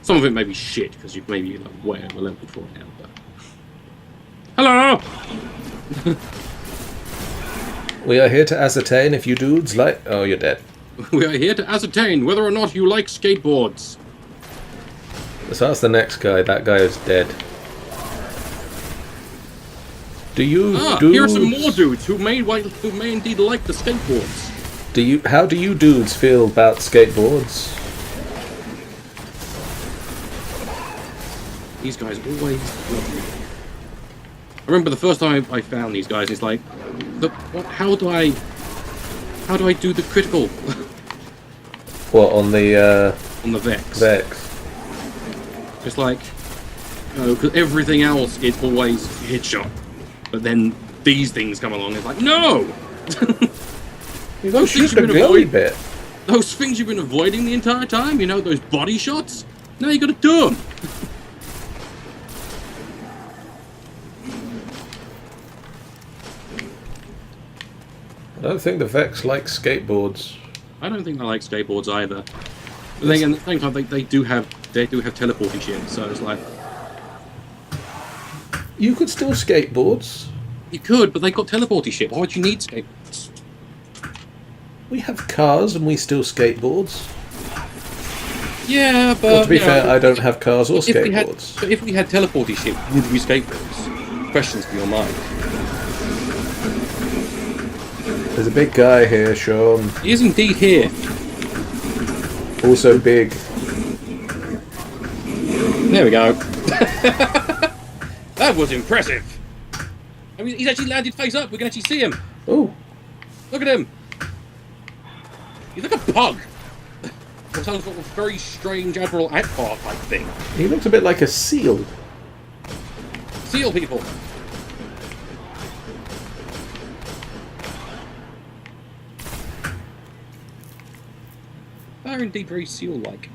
Some of it may be shit because you've maybe like way over leveled for it now. But hello. We are here to ascertain if you dudes like. Oh, you're dead. We are here to ascertain whether or not you like skateboards. Let's ask the next guy. That guy is dead. Do you dudes... Here are some more dudes who may indeed like the skateboards. How do you dudes feel about skateboards? These guys always love me. I remember the first time I found these guys, it's like, how do I do the critical? What, on the Vex? Vex. It's like, because everything else is always headshot. But then these things come along, it's like, no! You gotta shoot the glowy bit. Those things you've been avoiding the entire time, you know, those body shots? Now you gotta do them! I don't think the Vex like skateboards. I don't think they like skateboards either. But then again, at the same time, they do have teleporting shit, so it's like... You could still skateboards. You could, but they got teleporting shit. Why would you need skateboards? We have cars and we still skateboards. Yeah, but... Well, to be fair, I don't have cars or skateboards. But if we had teleporting shit, would we skateboards? Questions for your mind. There's a big guy here, Sean. He is indeed here. Also big. There we go. That was impressive. I mean, he's actually landed face up. We can actually see him. Oh. Look at him. He's like a pug. Or some sort of very strange Admiral Akbar type thing. He looks a bit like a seal. Seal people. They're indeed very seal-like.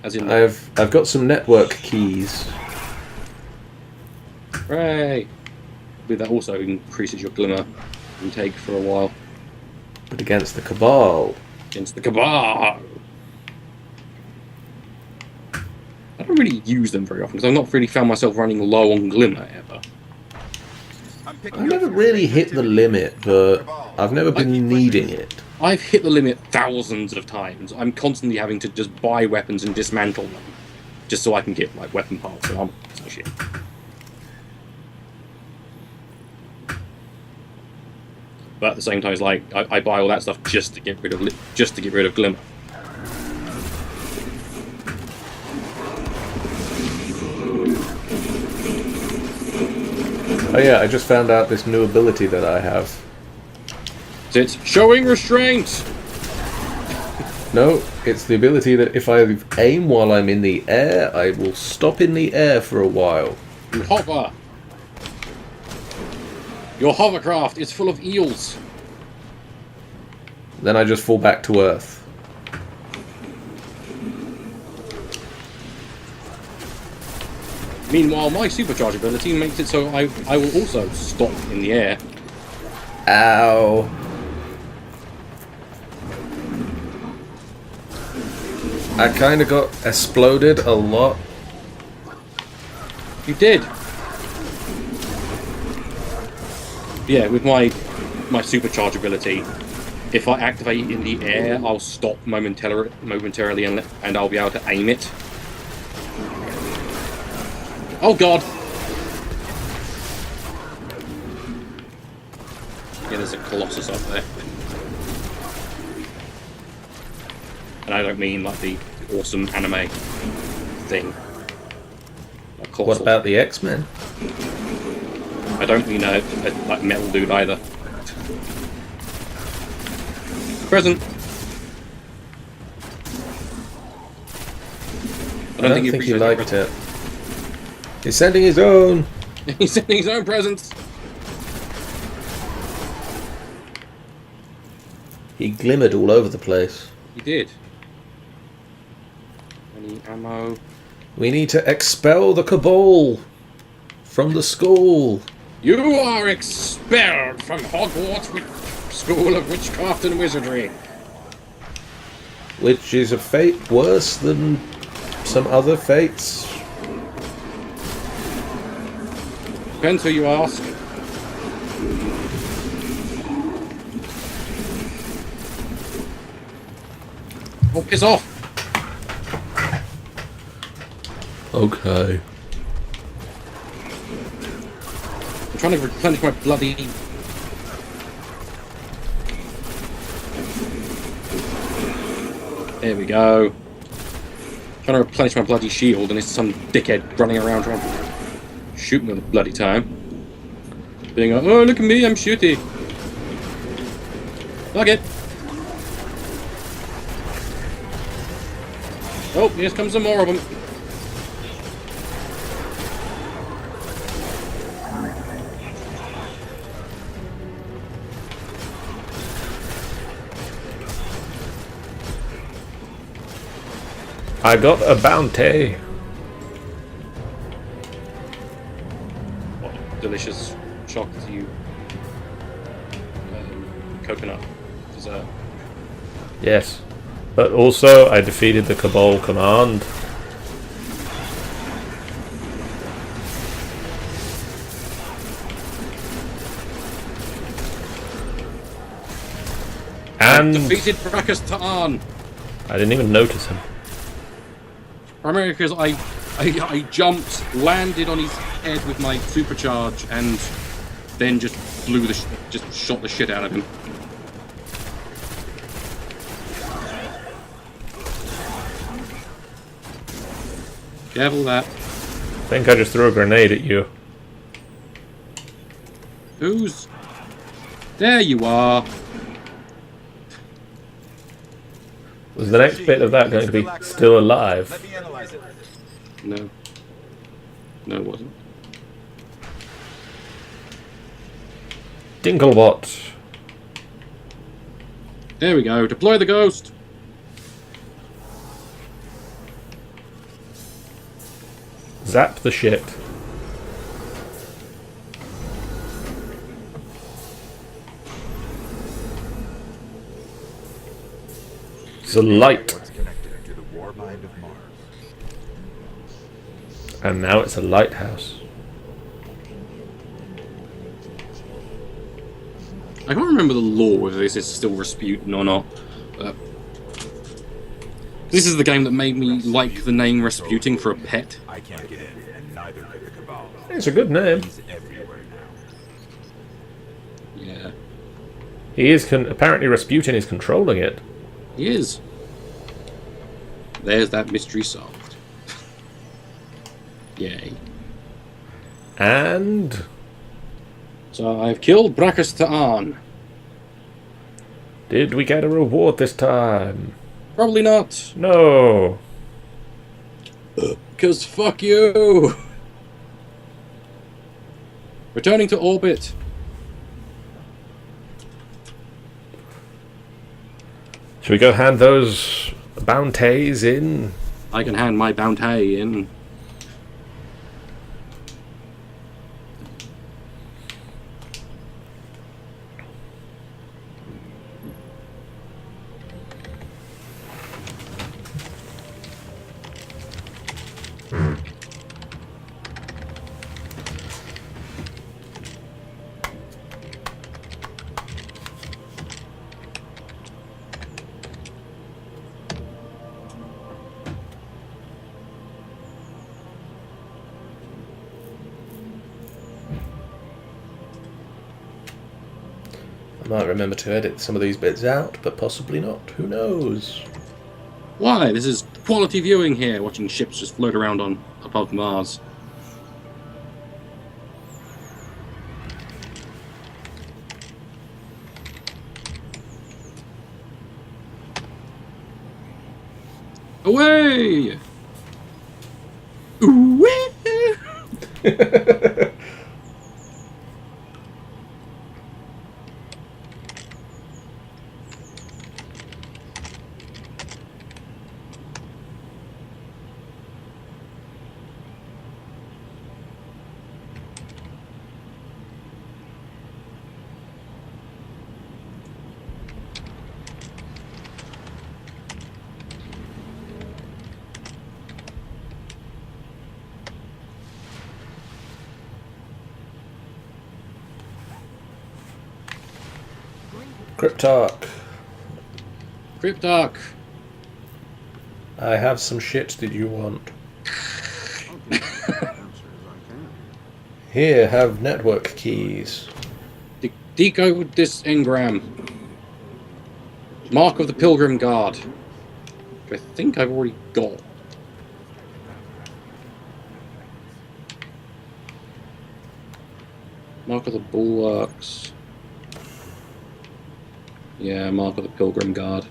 As in, I've got some network keys. hooray! I believe that also increases your glimmer intake for a while. But against the Cabal. Against the Cabal! I don't really use them very often because I've not really found myself running low on glimmer ever. I've never really hit the limit, but I've never been needing it. I've hit the limit thousands of times. I'm constantly having to just buy weapons and dismantle them, just so I can get like weapon parts and armor and shit. But at the same time, it's like I buy all that stuff just to get rid of glimmer. Oh yeah, I just found out this new ability that I have. It's showing restraint. No, it's the ability that if I aim while I'm in the air, I will stop in the air for a while. You hover. Your hovercraft is full of eels. Then I just fall back to Earth. Meanwhile, my supercharge ability makes it so I will also stop in the air. Ow. I kind of got exploded a lot. You did. Yeah, with my supercharge ability, if I activate it in the air, I'll stop momentarily and I'll be able to aim it. Oh god! Yeah, there's a Colossus up there. And I don't mean like the awesome anime thing. Like What about the X-Men? I don't mean a like metal dude either. Present. I don't think he liked it. He's sending his own. He's sending his own presents. He glimmered all over the place. He did. Any ammo? We need to expel the Cabal from the school. You are expelled from Hogwarts School of Witchcraft and Wizardry. Which is a fate worse than some other fates? Depends who you ask. Oh, piss off! Okay. I'm trying to replenish my bloody... There we go. Trying to replenish my bloody shield, and it's some dickhead running around trying to shoot me all the bloody time. Being like, oh, look at me, I'm shooty. Look it. Oh, here comes some more of them. I got a bounty. What delicious chocolate you coconut dessert. Yes. But also, I defeated the Cabal command. And defeated Brachus Ta'an. I didn't even notice him. Primarily because I jumped, landed on his head with my supercharge, and then just just shot the shit out of him. Careful that. I think I just threw a grenade at you. Who's? There you are. Was the next bit of that going to be still alive? Let me analyze it. No. No, it wasn't. Dinklebot. There we go. Deploy the ghost. Zap the shit. It's a light. Connected to the war mind of Mars. And now it's a lighthouse. I can't remember the law whether this is still Rasputin or not. This is the game that made me like the name Rasputin for a pet. I can't get in, and neither could the Cabal. It's a good name. He's everywhere now. Yeah, He is apparently Rasputin is controlling it. he is. There's that mystery solved. Yay. And So I've killed Brachus Ta'an. did we get a reward this time? Probably not. No. Because fuck you. Returning to orbit. Should we go hand those bounties in? I can hand my bounty in. I might remember to edit some of these bits out, but possibly not. Who knows? Why? This is quality viewing here, watching ships just float around on above Mars. Away! Ooh-wee! Cryptarch. Cryptarch. I have some shit that you want. Here, have network keys. Decode this engram. Mark of the Pilgrim Guard. Which I think I've already got. Mark of the Bulwarks. Yeah, Mark of the Pilgrim Guard.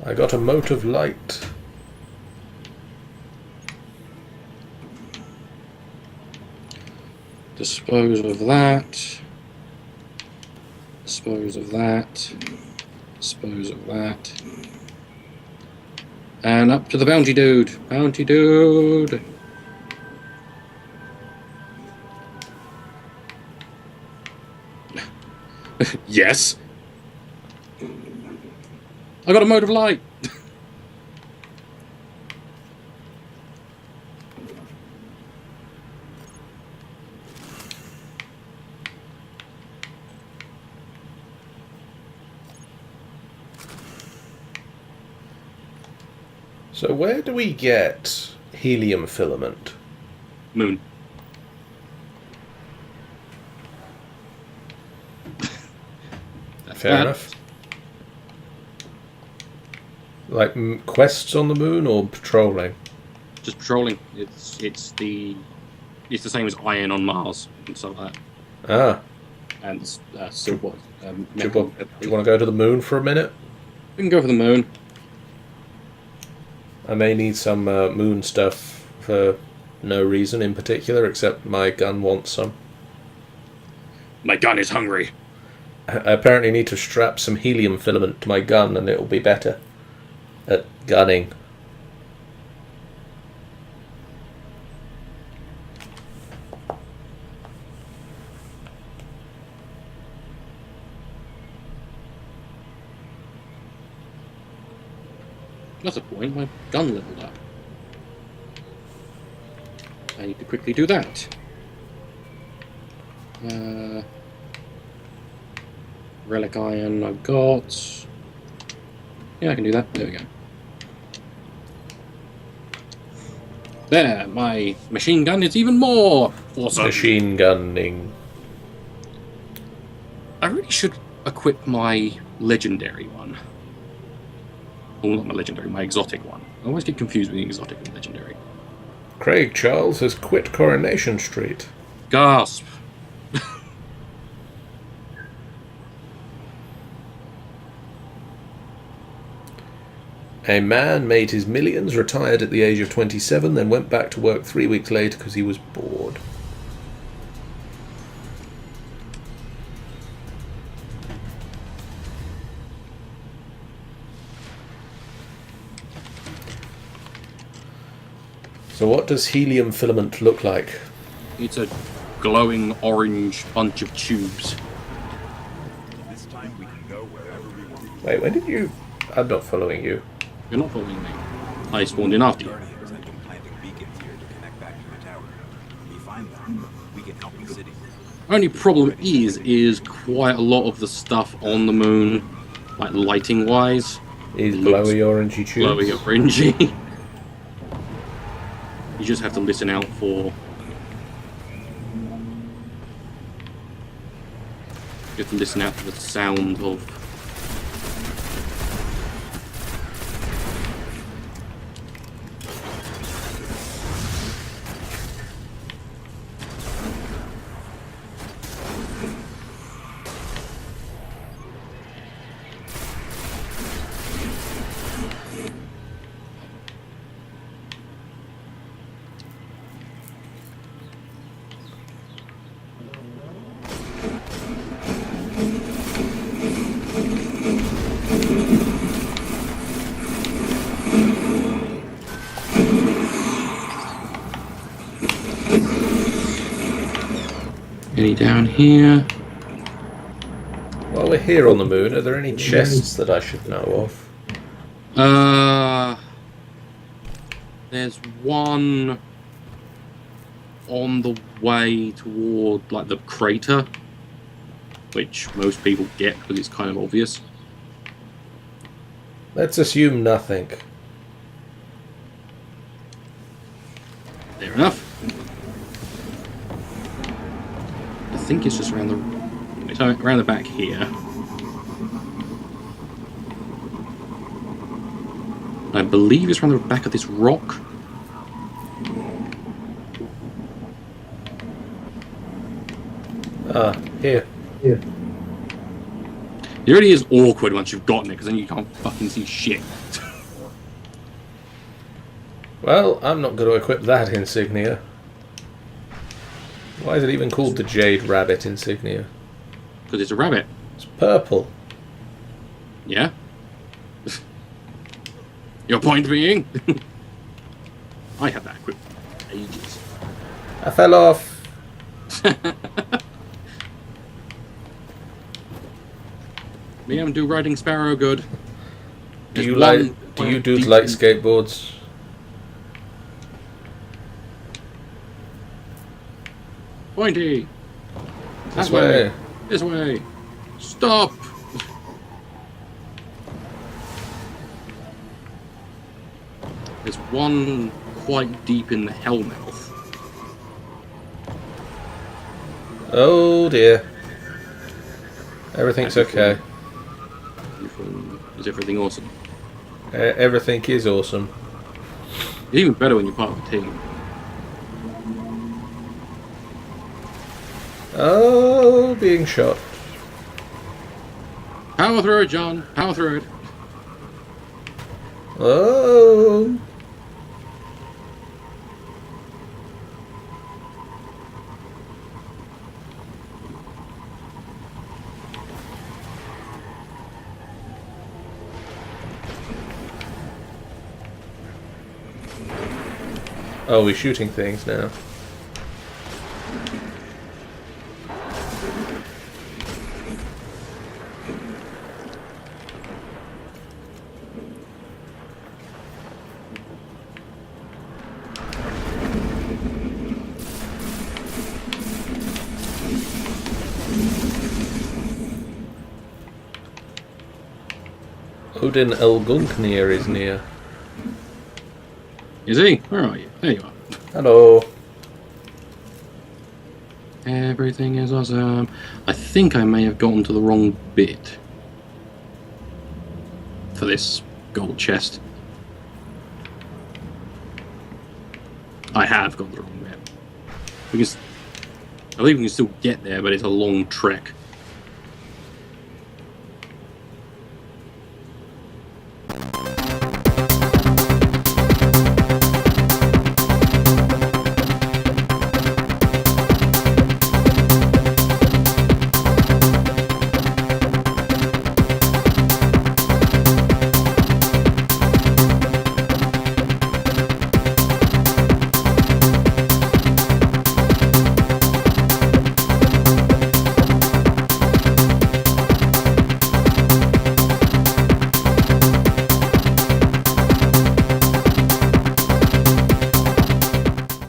I got a mote of light. Dispose of that. Dispose of that. Dispose of that. And up to the bounty dude. Bounty dude. Yes. I got a mode of light. So where do we get helium filament? Moon. That's Fair that. enough. Like quests on the moon or patrolling? Just patrolling. It's the same as iron on Mars and stuff like that. Ah. And silver. Do you want to go to the moon for a minute? We can go for the moon. I may need some moon stuff for no reason in particular, except my gun wants some. My gun is hungry. I apparently need to strap some helium filament to my gun and it'll be better at gunning. That's a point. My gun leveled up. I need to quickly do that. Relic iron I've got. Yeah, I can do that. There we go. There, my machine gun is even more awesome. Machine gunning. I really should equip my legendary one. Well, not my legendary, my exotic one. I always get confused between exotic and legendary. Craig Charles has quit Coronation Street. Gasp! A man made his millions, retired at the age of 27, then went back to work 3 weeks later because he was bored. So what does helium filament look like? It's a glowing orange bunch of tubes. This time we can go wherever we want. Wait, when did you... I'm not following you. You're not following me. I spawned in after you. Guardians have been planting beacons here to connect back to the tower. If we find them, we can help the city. Only problem is quite a lot of the stuff on the moon, like lighting wise, Is looks glowy orangey tubes? glowy orangey. You just have to listen out for. You have to listen out for the sound of. Any down here? While we're here on the moon, are there any chests that I should know of? There's one on the way toward like the crater, which most people get because it's kind of obvious. Let's assume nothing. Fair enough. I think it's just around the back here. I believe it's around the back of this rock. Here. It really is awkward once you've gotten it, because then you can't fucking see shit. Well, I'm not going to equip that insignia. Why is it even called the Jade Rabbit insignia? Because it's a rabbit. It's purple. Yeah? Your point being? I had that equipped for ages. I fell off. Me, I'm do riding Sparrow good. Do you dudes like skateboards? Pointy! This way. This way! Stop! There's one quite deep in the Hellmouth. Oh dear. Everything's okay. Is everything awesome? Everything is awesome. It's even better when you're part of a team. Oh, being shot. Power through it, John. Power through it. Oh. Oh, we're shooting things now. Odin Elgunknir is near. Is he? Where are you? There you are. Hello. Everything is awesome. I think I may have gotten to the wrong bit for this gold chest. I have got the wrong bit. I believe we can still get there, but it's a long trek.